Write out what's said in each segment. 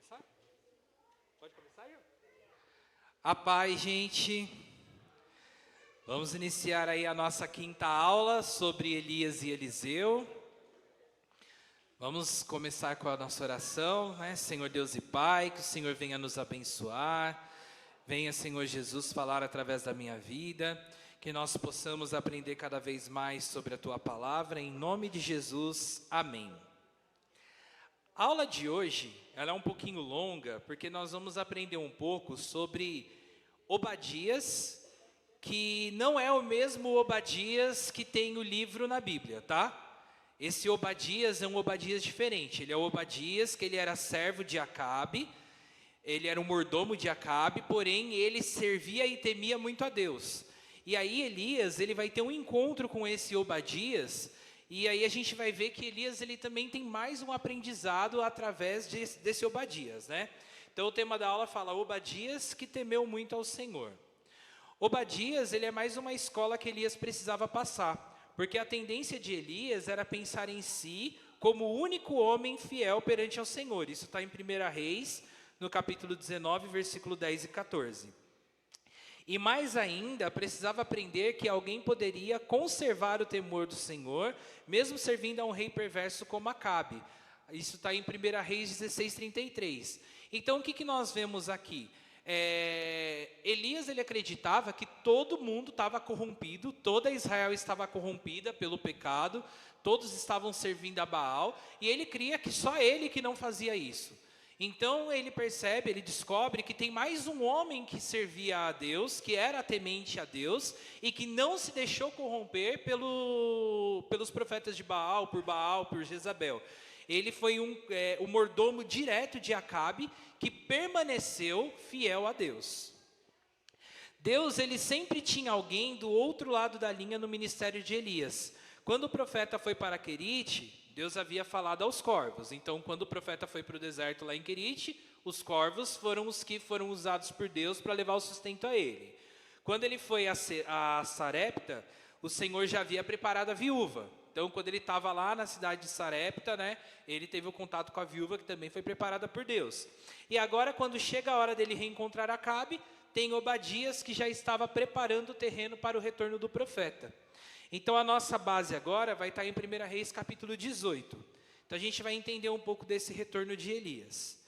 começar? Pode começar, Ian? A paz, gente. Vamos iniciar aí a nossa quinta aula sobre Elias e Eliseu. Vamos começar com a nossa oração, né? Senhor Deus e Pai, que o Senhor venha nos abençoar. Venha, Senhor Jesus, falar através da minha vida. Que nós possamos aprender cada vez mais sobre a Tua palavra. Em nome de Jesus, amém. A aula de hoje, ela é um pouquinho longa, porque nós vamos aprender um pouco sobre Obadias, que não é o mesmo Obadias que tem o livro na Bíblia, tá? Esse Obadias é um Obadias diferente. Ele é o Obadias que ele era servo de Acabe, ele era um mordomo de Acabe, porém ele servia e temia muito a Deus. E aí Elias, ele vai ter um encontro com esse Obadias, e aí a gente vai ver que Elias, ele também tem mais um aprendizado através desse Obadias, né? Então o tema da aula fala Obadias que temeu muito ao Senhor. Obadias, ele é mais uma escola que Elias precisava passar, porque a tendência de Elias era pensar em si como o único homem fiel perante ao Senhor. Isso está em 1 Reis, no capítulo 19, versículo 10 e 14. E mais ainda, precisava aprender que alguém poderia conservar o temor do Senhor, mesmo servindo a um rei perverso como Acabe. Isso está em 1 Reis 16, 33. Então, o que nós vemos aqui? Elias, ele acreditava que todo mundo estava corrompido, toda Israel estava corrompida pelo pecado, todos estavam servindo a Baal, e ele cria que só ele que não fazia isso. Então ele percebe, ele descobre que tem mais um homem que servia a Deus, que era temente a Deus, e que não se deixou corromper pelos profetas de Baal, por Jezabel. Ele foi o mordomo direto de Acabe, que permaneceu fiel a Deus. Deus, ele sempre tinha alguém do outro lado da linha no ministério de Elias. Quando o profeta foi para Querite, Deus havia falado aos corvos. Então, quando o profeta foi para o deserto lá em Querite, os corvos foram os que foram usados por Deus para levar o sustento a ele. Quando ele foi a Sarepta, o Senhor já havia preparado a viúva. Então, quando ele estava lá na cidade de Sarepta, né, ele teve o contato com a viúva, que também foi preparada por Deus. E agora, quando chega a hora dele reencontrar Acabe, tem Obadias, que já estava preparando o terreno para o retorno do profeta. Então, a nossa base agora vai estar em 1 Reis, capítulo 18. Então, a gente vai entender um pouco desse retorno de Elias.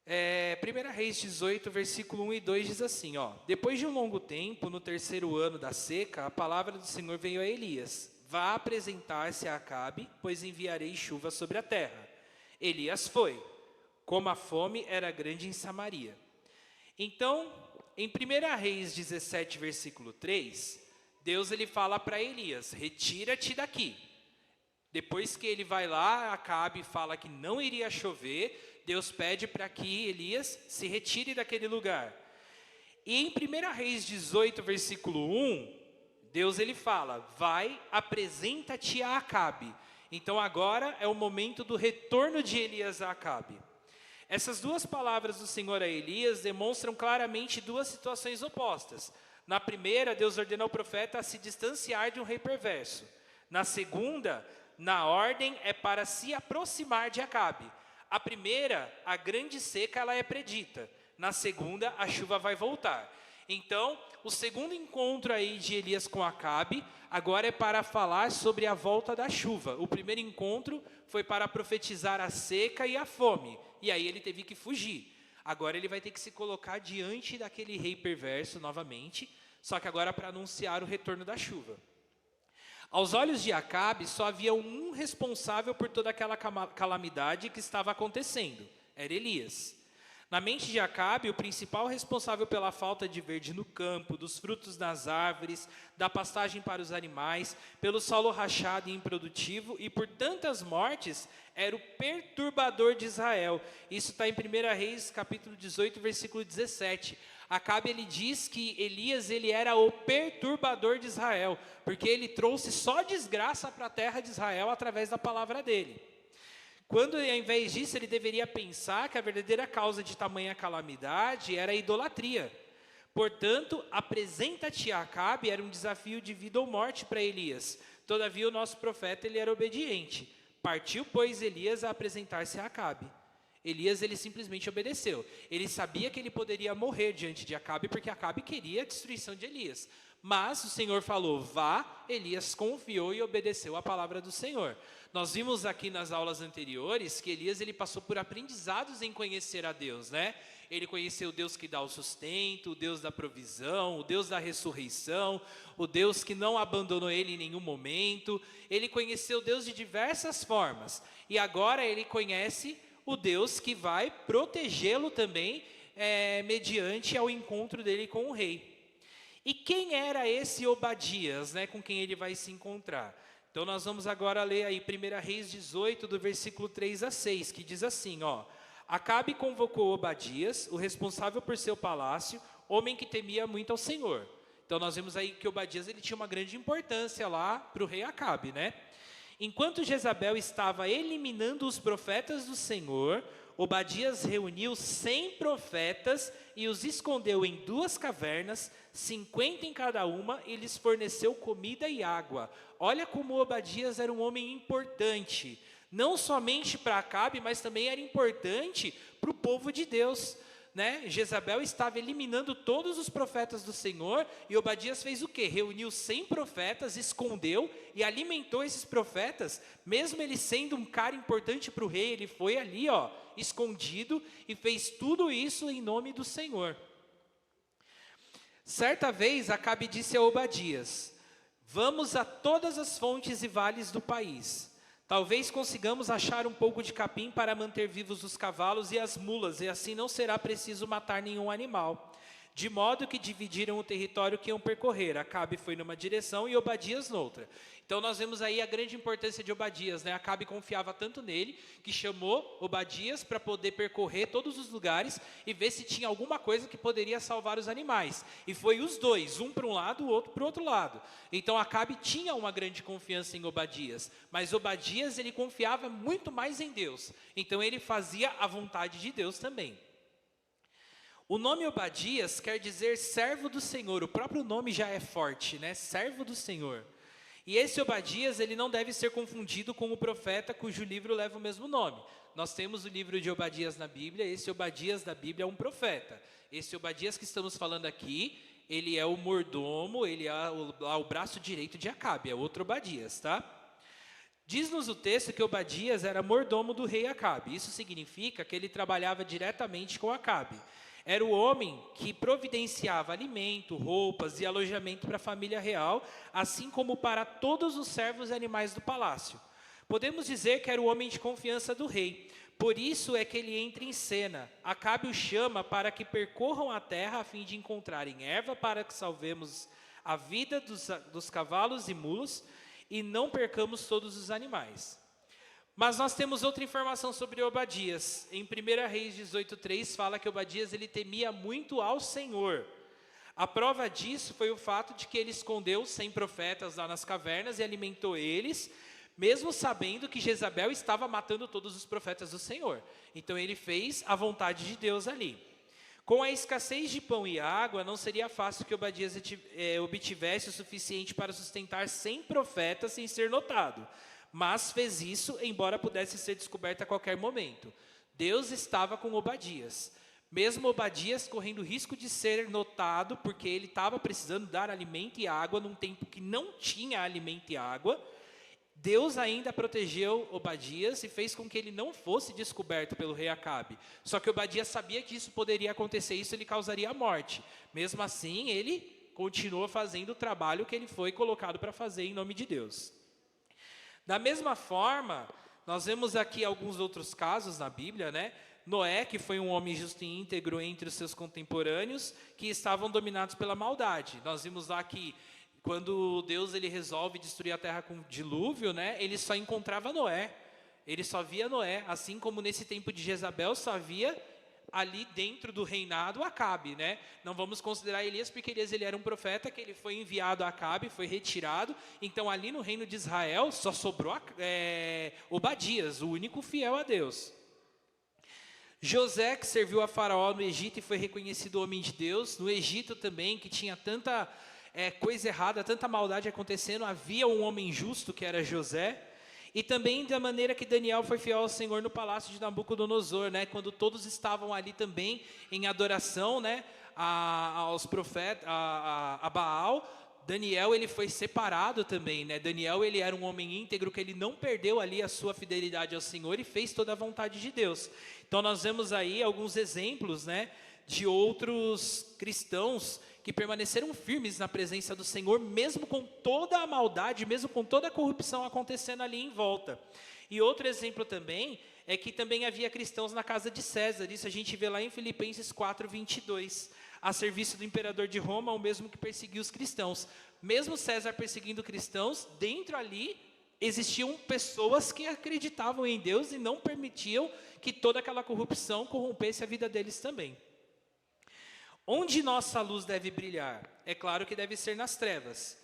1 Reis 18, versículo 1 e 2 diz assim, ó: Depois de um longo tempo, no terceiro ano da seca, a palavra do Senhor veio a Elias: Vá apresentar-se a Acabe, pois enviarei chuva sobre a terra. Elias foi, como a fome era grande em Samaria. Então, em 1 Reis 17, versículo 3, Deus, ele fala para Elias: retira-te daqui. Depois que ele vai lá, Acabe fala que não iria chover, Deus pede para que Elias se retire daquele lugar. E em 1 Reis 18, versículo 1, Deus, ele fala: vai, apresenta-te a Acabe. Então agora é o momento do retorno de Elias a Acabe. Essas duas palavras do Senhor a Elias demonstram claramente duas situações opostas. Na primeira, Deus ordena ao profeta a se distanciar de um rei perverso. Na segunda, na ordem é para se aproximar de Acabe. A primeira, a grande seca, ela é predita. Na segunda, a chuva vai voltar. Então, o segundo encontro aí de Elias com Acabe, agora é para falar sobre a volta da chuva. O primeiro encontro foi para profetizar a seca e a fome. E aí ele teve que fugir. Agora ele vai ter que se colocar diante daquele rei perverso novamente, só que agora para anunciar o retorno da chuva. Aos olhos de Acabe, só havia um responsável por toda aquela calamidade que estava acontecendo. Era Elias. Na mente de Acabe, o principal responsável pela falta de verde no campo, dos frutos nas árvores, da pastagem para os animais, pelo solo rachado e improdutivo e por tantas mortes, era o perturbador de Israel. Isso está em 1 Reis, capítulo 18, versículo 17. Acabe, ele diz que Elias, ele era o perturbador de Israel, porque ele trouxe só desgraça para a terra de Israel através da palavra dele. Quando, ao invés disso, ele deveria pensar que a verdadeira causa de tamanha calamidade era a idolatria. Portanto, apresenta-te a Acabe era um desafio de vida ou morte para Elias. Todavia, o nosso profeta, ele era obediente. Partiu, pois, Elias a apresentar-se a Acabe. Elias, ele simplesmente obedeceu. Ele sabia que ele poderia morrer diante de Acabe, porque Acabe queria a destruição de Elias. Mas o Senhor falou, vá, Elias confiou e obedeceu a palavra do Senhor. Nós vimos aqui nas aulas anteriores que Elias, ele passou por aprendizados em conhecer a Deus, né? Ele conheceu o Deus que dá o sustento, o Deus da provisão, o Deus da ressurreição, o Deus que não abandonou ele em nenhum momento. Ele conheceu Deus de diversas formas. E agora ele conhece o Deus que vai protegê-lo também, mediante ao encontro dele com o rei. E quem era esse Obadias, né, com quem ele vai se encontrar? Então nós vamos agora ler aí 1 Reis 18, do versículo 3 a 6, que diz assim, ó. Acabe convocou Obadias, o responsável por seu palácio, homem que temia muito ao Senhor. Então nós vemos aí que Obadias, ele tinha uma grande importância lá para o rei Acabe, né? Enquanto Jezabel estava eliminando os profetas do Senhor, Obadias reuniu 100 profetas e os escondeu em 2 cavernas, 50 em cada uma, e lhes forneceu comida e água. Olha como Obadias era um homem importante, não somente para Acabe, mas também era importante para o povo de Deus, né? Jezabel estava eliminando todos os profetas do Senhor, e Obadias fez o quê? Reuniu 100 profetas, escondeu e alimentou esses profetas, mesmo ele sendo um cara importante para o rei, ele foi ali, ó, escondido, e fez tudo isso em nome do Senhor. Certa vez, Acabe disse a Obadias, vamos a todas as fontes e vales do país. Talvez consigamos achar um pouco de capim para manter vivos os cavalos e as mulas, e assim não será preciso matar nenhum animal. De modo que dividiram o território que iam percorrer. Acabe foi numa direção e Obadias noutra. Então nós vemos aí a grande importância de Obadias, né? Acabe confiava tanto nele, que chamou Obadias para poder percorrer todos os lugares e ver se tinha alguma coisa que poderia salvar os animais. E foi os dois, um para um lado, o outro para o outro lado. Então Acabe tinha uma grande confiança em Obadias, mas Obadias, ele confiava muito mais em Deus. Então ele fazia a vontade de Deus também. O nome Obadias quer dizer servo do Senhor, o próprio nome já é forte, né? Servo do Senhor. E esse Obadias, ele não deve ser confundido com o profeta cujo livro leva o mesmo nome. Nós temos o livro de Obadias na Bíblia, esse Obadias da Bíblia é um profeta. Esse Obadias que estamos falando aqui, ele é o mordomo, ele é o braço direito de Acabe, é outro Obadias, tá? Diz-nos o texto que Obadias era mordomo do rei Acabe. Isso significa que ele trabalhava diretamente com Acabe. Era o homem que providenciava alimento, roupas e alojamento para a família real, assim como para todos os servos e animais do palácio. Podemos dizer que era o homem de confiança do rei. Por isso é que ele entra em cena. Acabe o chama para que percorram a terra a fim de encontrarem erva para que salvemos a vida dos cavalos e mulos e não percamos todos os animais. Mas nós temos outra informação sobre Obadias. Em 1 Reis 18:3 fala que Obadias, ele temia muito ao Senhor. A prova disso foi o fato de que ele escondeu 100 profetas lá nas cavernas e alimentou eles, mesmo sabendo que Jezabel estava matando todos os profetas do Senhor. Então ele fez a vontade de Deus ali. Com a escassez de pão e água, não seria fácil que Obadias obtivesse o suficiente para sustentar 100 profetas sem ser notado. Mas fez isso, embora pudesse ser descoberto a qualquer momento. Deus estava com Obadias. Mesmo Obadias correndo risco de ser notado, porque ele estava precisando dar alimento e água num tempo que não tinha alimento e água, Deus ainda protegeu Obadias e fez com que ele não fosse descoberto pelo rei Acabe. Só que Obadias sabia que isso poderia acontecer, isso lhe causaria a morte. Mesmo assim, ele continuou fazendo o trabalho que ele foi colocado para fazer em nome de Deus. Da mesma forma, nós vemos aqui alguns outros casos na Bíblia, né? Noé, que foi um homem justo e íntegro entre os seus contemporâneos, que estavam dominados pela maldade. Nós vimos lá que quando Deus ele resolve destruir a terra com dilúvio, né? Ele só encontrava Noé. Ele só via Noé, assim como nesse tempo de Jezabel só via ali dentro do reinado Acabe, né? Não vamos considerar Elias, porque Elias ele era um profeta que ele foi enviado a Acabe, foi retirado. Então ali no reino de Israel só sobrou Obadias, o único fiel a Deus. José, que serviu a Faraó no Egito e foi reconhecido homem de Deus. No Egito também, que tinha tanta coisa errada, tanta maldade acontecendo, havia um homem justo que era José. E também da maneira que Daniel foi fiel ao Senhor no palácio de Nabucodonosor, né? Quando todos estavam ali também em adoração, né? Aos profetas, a Baal, Daniel ele foi separado também, né? Daniel ele era um homem íntegro que ele não perdeu ali a sua fidelidade ao Senhor e fez toda a vontade de Deus. Então nós vemos aí alguns exemplos, né? De outros cristãos que permaneceram firmes na presença do Senhor, mesmo com toda a maldade, mesmo com toda a corrupção acontecendo ali em volta. E outro exemplo também, é que também havia cristãos na casa de César, isso a gente vê lá em Filipenses 4:22, a serviço do imperador de Roma, o mesmo que perseguiu os cristãos. Mesmo César perseguindo cristãos, dentro ali existiam pessoas que acreditavam em Deus e não permitiam que toda aquela corrupção corrompesse a vida deles também. Onde nossa luz deve brilhar? É claro que deve ser nas trevas.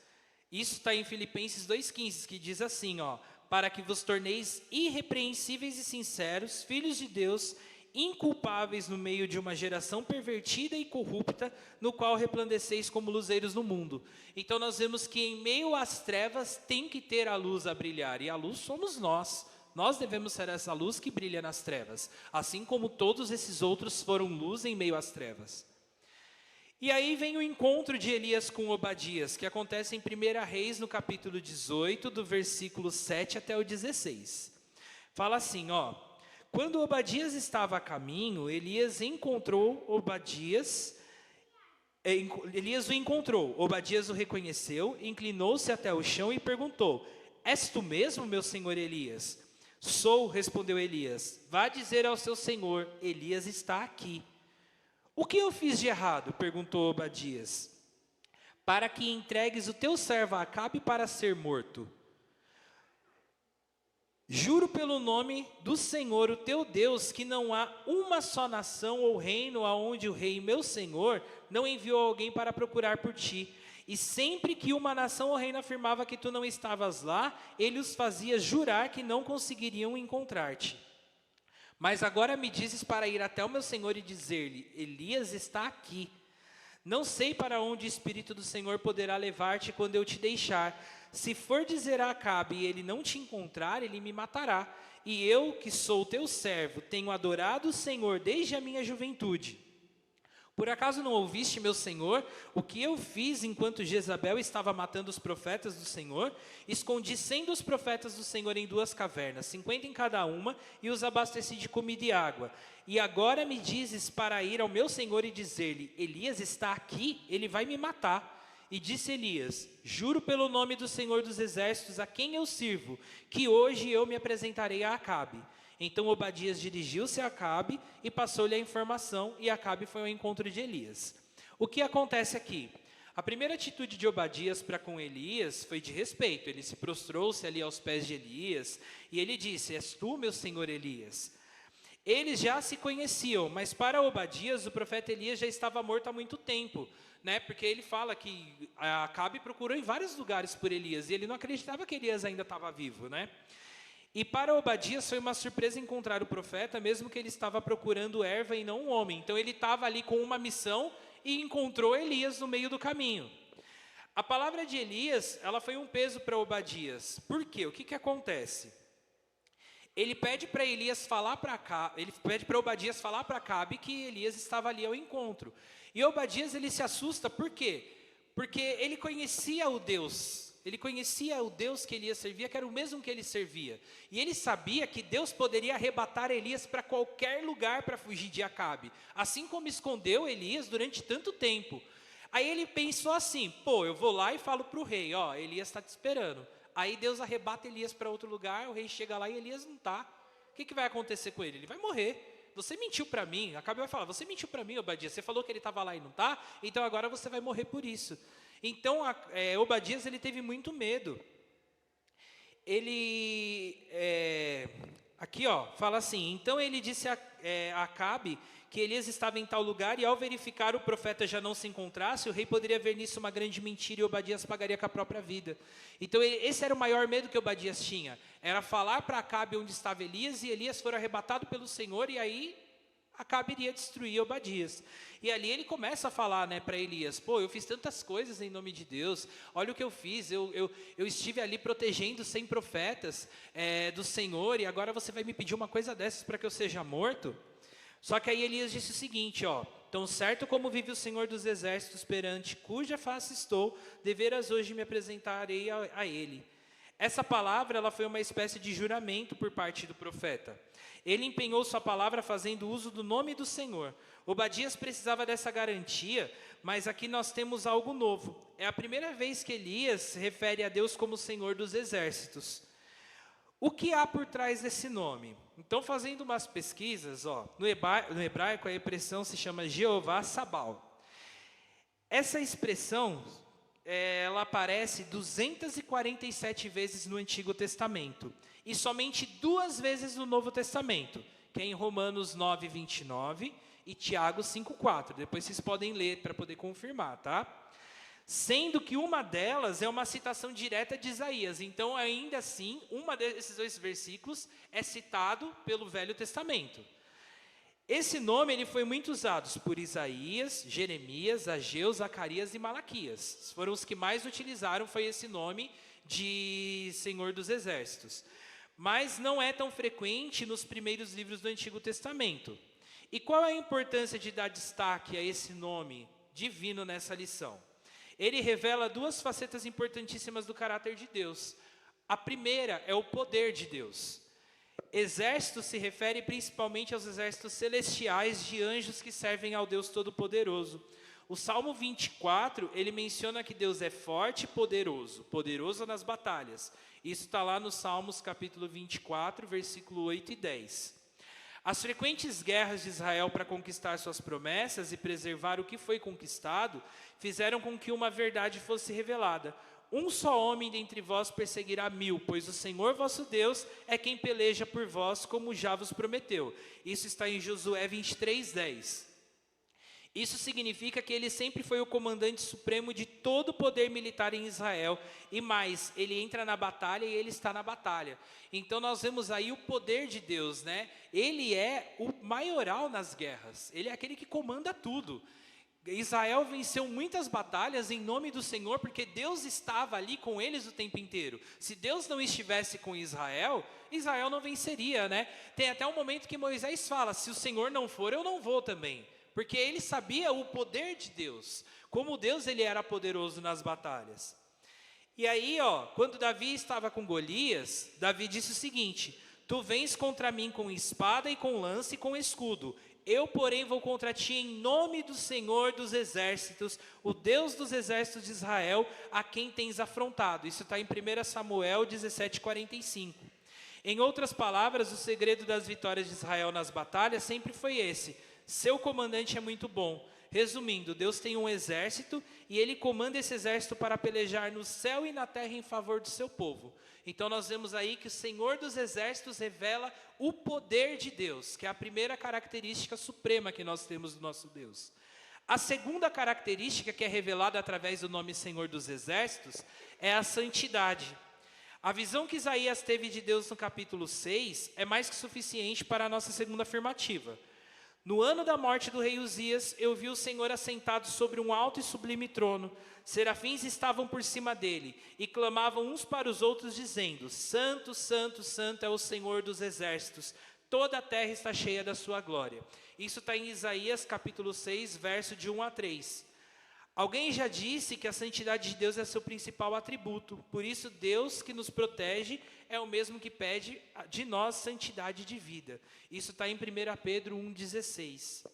Isso está em Filipenses 2,15, que diz assim, ó, para que vos torneis irrepreensíveis e sinceros, filhos de Deus, inculpáveis no meio de uma geração pervertida e corrupta, no qual resplandeceis como luzeiros no mundo. Então nós vemos que em meio às trevas tem que ter a luz a brilhar, e a luz somos nós. Nós devemos ser essa luz que brilha nas trevas, assim como todos esses outros foram luz em meio às trevas. E aí vem o encontro de Elias com Obadias, que acontece em 1 Reis, no capítulo 18, do versículo 7 até o 16. Fala assim, ó: quando Obadias estava a caminho, Elias o encontrou, Obadias o reconheceu, inclinou-se até o chão e perguntou: és tu mesmo, meu senhor Elias? Sou, respondeu Elias. Vá dizer ao seu senhor, Elias está aqui. O que eu fiz de errado? Perguntou Obadias. Para que entregues o teu servo a Acabe para ser morto. Juro pelo nome do Senhor, o teu Deus, que não há uma só nação ou reino aonde o rei, meu senhor, não enviou alguém para procurar por ti. E sempre que uma nação ou reino afirmava que tu não estavas lá, ele os fazia jurar que não conseguiriam encontrar-te. Mas agora me dizes para ir até o meu senhor e dizer-lhe, Elias está aqui. Não sei para onde o Espírito do Senhor poderá levar-te quando eu te deixar. Se for dizer a Acabe e ele não te encontrar, ele me matará. E eu, que sou teu servo, tenho adorado o Senhor desde a minha juventude. Por acaso não ouviste, meu senhor, o que eu fiz enquanto Jezabel estava matando os profetas do Senhor? Escondi 100 dos profetas do Senhor em 2 cavernas, 50 em cada uma, e os abasteci de comida e água. E agora me dizes para ir ao meu senhor e dizer-lhe, Elias está aqui, ele vai me matar. E disse Elias, juro pelo nome do Senhor dos Exércitos, a quem eu sirvo, que hoje eu me apresentarei a Acabe. Então Obadias dirigiu-se a Acabe e passou-lhe a informação, e Acabe foi ao encontro de Elias. O que acontece aqui? A primeira atitude de Obadias para com Elias foi de respeito. Ele se prostrou-se ali aos pés de Elias, e ele disse, és tu, meu senhor Elias? Eles já se conheciam, mas para Obadias, o profeta Elias já estava morto há muito tempo, né? Porque ele fala que Acabe procurou em vários lugares por Elias, e ele não acreditava que Elias ainda estava vivo, né? E para Obadias foi uma surpresa encontrar o profeta, mesmo que ele estava procurando erva e não um homem. Então ele estava ali com uma missão e encontrou Elias no meio do caminho. A palavra de Elias, ela foi um peso para Obadias. Por quê? O que acontece? Ele pede para Obadias falar para Acabe que Elias estava ali ao encontro. E Obadias ele se assusta, por quê? Porque ele conhecia o Deus. Ele conhecia o Deus que Elias servia, que era o mesmo que ele servia. E ele sabia que Deus poderia arrebatar Elias para qualquer lugar para fugir de Acabe. Assim como escondeu Elias durante tanto tempo. Aí ele pensou assim, eu vou lá e falo para o rei, Elias está te esperando. Aí Deus arrebata Elias para outro lugar, o rei chega lá e Elias não está. O que vai acontecer com ele? Ele vai morrer. Você mentiu para mim. Acabe vai falar, você mentiu para mim, Obadias. Você falou que ele estava lá e não está, então agora você vai morrer por isso. Então, Obadias ele teve muito medo. Fala assim, então ele disse a Acabe que Elias estava em tal lugar, e ao verificar o profeta já não se encontrasse, o rei poderia ver nisso uma grande mentira, e Obadias pagaria com a própria vida. Então esse era o maior medo que Obadias tinha, era falar para Acabe onde estava Elias, e Elias for arrebatado pelo Senhor, e aí Acabe iria destruir Obadias. E ali ele começa a falar, né, para Elias: pô, eu fiz tantas coisas em nome de Deus, olha o que eu fiz, eu estive ali protegendo 100 profetas do Senhor, e agora você vai me pedir uma coisa dessas para que eu seja morto? Só que aí Elias disse o seguinte, ó: tão certo como vive o Senhor dos exércitos, perante cuja face estou, deveras hoje me apresentarei a ele. Essa palavra, ela foi uma espécie de juramento por parte do profeta. Ele empenhou sua palavra fazendo uso do nome do Senhor. Obadias precisava dessa garantia, mas aqui nós temos algo novo. É a primeira vez que Elias se refere a Deus como Senhor dos exércitos. O que há por trás desse nome? Então, fazendo umas pesquisas, ó, no hebraico a expressão se chama Jeová Sabal. Essa expressão, ela aparece 247 vezes no Antigo Testamento e somente 2 vezes no Novo Testamento, que é em Romanos 9, 29 e Tiago 5, 4. Depois vocês podem ler para poder confirmar, tá? Sendo que uma delas é uma citação direta de Isaías. Então, ainda assim, uma desses 2 versículos é citado pelo Velho Testamento. Esse nome ele foi muito usado por Isaías, Jeremias, Ageu, Zacarias e Malaquias. Foram os que mais utilizaram, foi esse nome de Senhor dos Exércitos. Mas não é tão frequente nos primeiros livros do Antigo Testamento. E qual é a importância de dar destaque a esse nome divino nessa lição? Ele revela 2 facetas importantíssimas do caráter de Deus. A primeira é o poder de Deus. Exército se refere principalmente aos exércitos celestiais de anjos que servem ao Deus Todo-Poderoso. O Salmo 24, ele menciona que Deus é forte e poderoso, poderoso nas batalhas. Isso está lá no Salmos capítulo 24, versículo 8 e 10. As frequentes guerras de Israel para conquistar suas promessas e preservar o que foi conquistado, fizeram com que uma verdade fosse revelada. Um só homem dentre vós perseguirá 1000, pois o Senhor vosso Deus é quem peleja por vós, como já vos prometeu. Isso está em Josué 23, 10. Isso significa que ele sempre foi o comandante supremo de todo o poder militar em Israel. E mais, ele entra na batalha e ele está na batalha. Então nós vemos aí o poder de Deus, né? Ele é o maioral nas guerras. Ele é aquele que comanda tudo. Israel venceu muitas batalhas em nome do Senhor, porque Deus estava ali com eles o tempo inteiro. Se Deus não estivesse com Israel, Israel não venceria, né? Tem até um momento que Moisés fala: se o Senhor não for, eu não vou também. Porque ele sabia o poder de Deus, como Deus ele era poderoso nas batalhas. E aí, ó, quando Davi estava com Golias, Davi disse o seguinte: tu vens contra mim com espada e com lança e com escudo. Eu, porém, vou contra ti em nome do Senhor dos exércitos, o Deus dos exércitos de Israel, a quem tens afrontado. Isso está em 1 Samuel 17:45. Em outras palavras, o segredo das vitórias de Israel nas batalhas sempre foi esse: seu comandante é muito bom. Resumindo, Deus tem um exército e ele comanda esse exército para pelejar no céu e na terra em favor do seu povo. Então nós vemos aí que o Senhor dos exércitos revela o poder de Deus, que é a primeira característica suprema que nós temos do nosso Deus. A segunda característica que é revelada através do nome Senhor dos exércitos é a santidade. A visão que Isaías teve de Deus no capítulo 6 é mais que suficiente para a nossa segunda afirmativa. No ano da morte do rei Uzias, eu vi o Senhor assentado sobre um alto e sublime trono. Serafins estavam por cima dele e clamavam uns para os outros, dizendo: Santo, Santo, Santo é o Senhor dos exércitos. Toda a terra está cheia da sua glória. Isso está em Isaías capítulo 6, verso de 1 a 3. Alguém já disse que a santidade de Deus é seu principal atributo. Por isso, Deus que nos protege é o mesmo que pede de nós santidade de vida. Isso está em 1 Pedro 1,16.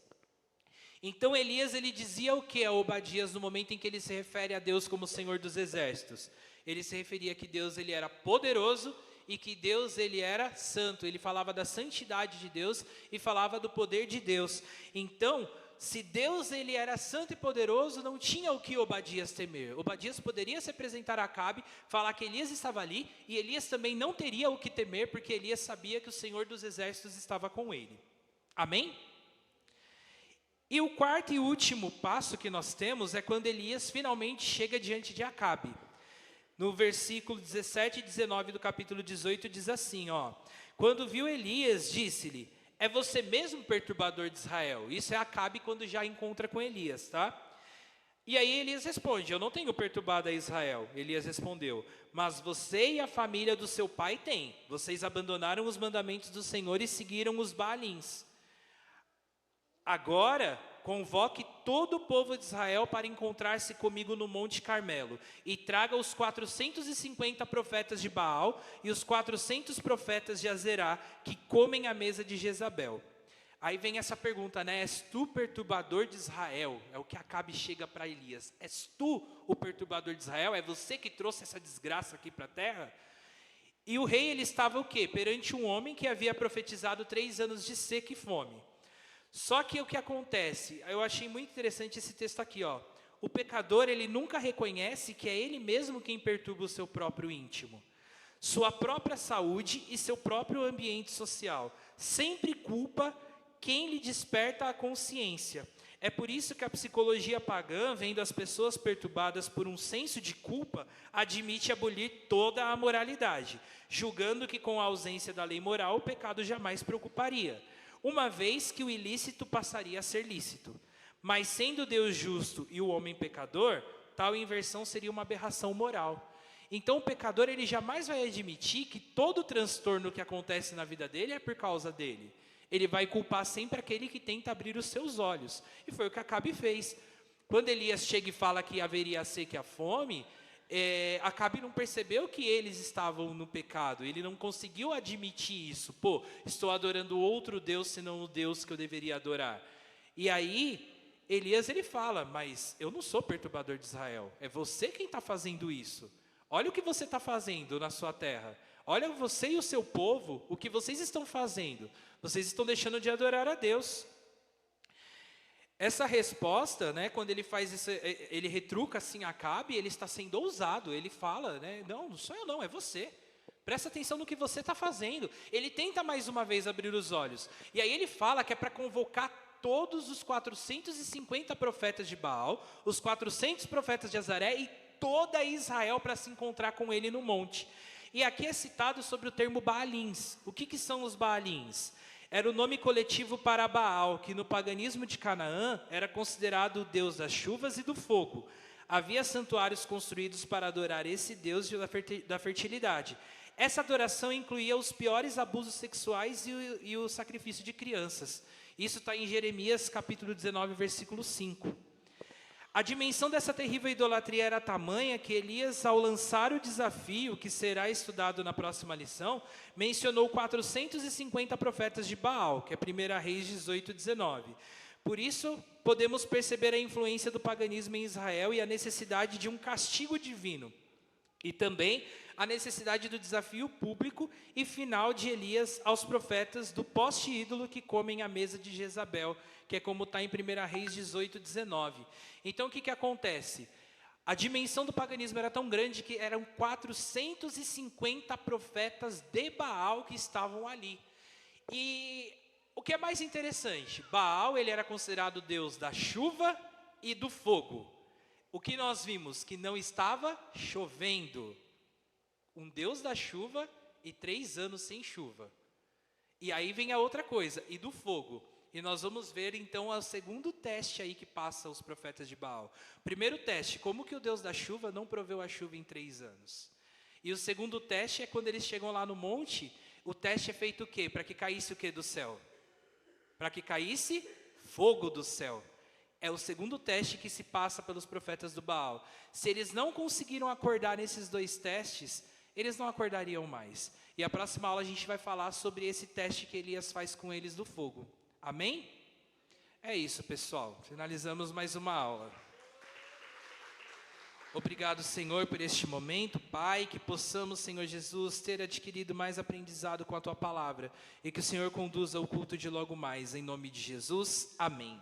Então Elias ele dizia o que a Obadias no momento em que ele se refere a Deus como Senhor dos exércitos? Ele se referia que Deus ele era poderoso e que Deus ele era santo. Ele falava da santidade de Deus e falava do poder de Deus. Então, se Deus ele era santo e poderoso, não tinha o que Obadias temer. Obadias poderia se apresentar a Acabe, falar que Elias estava ali, e Elias também não teria o que temer, porque Elias sabia que o Senhor dos exércitos estava com ele. Amém? E o quarto e último passo que nós temos é quando Elias finalmente chega diante de Acabe. No versículo 17 e 19 do capítulo 18 diz assim, ó: quando viu Elias, disse-lhe: é você mesmo perturbador de Israel? Isso é Acabe quando já encontra com Elias, tá? E aí Elias responde, eu não tenho perturbado a Israel. Elias respondeu, mas você e a família do seu pai têm. Vocês abandonaram os mandamentos do Senhor e seguiram os Baalins. Agora, convoque todo o povo de Israel para encontrar-se comigo no Monte Carmelo. E traga os 450 profetas de Baal e os 400 profetas de Azerá, que comem à mesa de Jezabel. Aí vem essa pergunta, né? És tu perturbador de Israel? É o que Acabe chega para Elias. És tu o perturbador de Israel? É você que trouxe essa desgraça aqui para a terra? E o rei, ele estava o quê? Perante um homem que havia profetizado 3 anos de seca e fome. Só que o que acontece? Eu achei muito interessante esse texto aqui, ó. O pecador, ele nunca reconhece que é ele mesmo quem perturba o seu próprio íntimo. Sua própria saúde e seu próprio ambiente social. Sempre culpa quem lhe desperta a consciência. É por isso que a psicologia pagã, vendo as pessoas perturbadas por um senso de culpa, admite abolir toda a moralidade, julgando que com a ausência da lei moral, o pecado jamais preocuparia, uma vez que o ilícito passaria a ser lícito. Mas sendo Deus justo e o homem pecador, tal inversão seria uma aberração moral. Então o pecador, ele jamais vai admitir que todo o transtorno que acontece na vida dele é por causa dele. Ele vai culpar sempre aquele que tenta abrir os seus olhos. E foi o que Acabe fez. Quando Elias chega e fala que haveria a seca e a fome, Acabe não percebeu que eles estavam no pecado. Ele não conseguiu admitir isso. Pô, estou adorando outro Deus senão o Deus que eu deveria adorar. E aí, Elias, ele fala, mas eu não sou perturbador de Israel. É você quem está fazendo isso. Olha o que você está fazendo na sua terra. Olha você e o seu povo, o que vocês estão fazendo. Vocês estão deixando de adorar a Deus. Essa resposta, né, quando ele faz isso, ele retruca assim Acabe, ele está sendo ousado. Ele fala, né, não sou eu não, é você. Presta atenção no que você está fazendo. Ele tenta mais uma vez abrir os olhos. E aí ele fala que é para convocar todos os 450 profetas de Baal, os 400 profetas de Azaré e toda Israel para se encontrar com ele no monte. E aqui é citado sobre o termo Baalins. O que são os Baalins? Era o nome coletivo para Baal, que no paganismo de Canaã era considerado o deus das chuvas e do fogo. Havia santuários construídos para adorar esse deus da fertilidade. Essa adoração incluía os piores abusos sexuais e o sacrifício de crianças. Isso está em Jeremias capítulo 19, versículo 5. A dimensão dessa terrível idolatria era tamanha que Elias, ao lançar o desafio, que será estudado na próxima lição, mencionou 450 profetas de Baal, que é 1 Reis 18, 19. Por isso, podemos perceber a influência do paganismo em Israel e a necessidade de um castigo divino. E também a necessidade do desafio público e final de Elias aos profetas do poste ídolo que comem à mesa de Jezabel, que é como está em 1 Reis 18, 19. Então o que acontece? A dimensão do paganismo era tão grande que eram 450 profetas de Baal que estavam ali. E o que é mais interessante, Baal, ele era considerado o deus da chuva e do fogo. O que nós vimos? Que não estava chovendo. Um deus da chuva e 3 anos sem chuva. E aí vem a outra coisa, e do fogo. E nós vamos ver então o segundo teste aí que passa os profetas de Baal. Primeiro teste, como que o Deus da chuva não proveu a chuva em 3 anos? E o segundo teste é quando eles chegam lá no monte, o teste é feito o quê? Para que caísse o quê do céu? Para que caísse fogo do céu. É o segundo teste que se passa pelos profetas do Baal. Se eles não conseguiram acordar nesses 2 testes, eles não acordariam mais. E a próxima aula a gente vai falar sobre esse teste que Elias faz com eles do fogo. Amém? É isso, pessoal. Finalizamos mais uma aula. Obrigado, Senhor, por este momento, Pai, que possamos, Senhor Jesus, ter adquirido mais aprendizado com a Tua palavra e que o Senhor conduza o culto de logo mais, em nome de Jesus. Amém.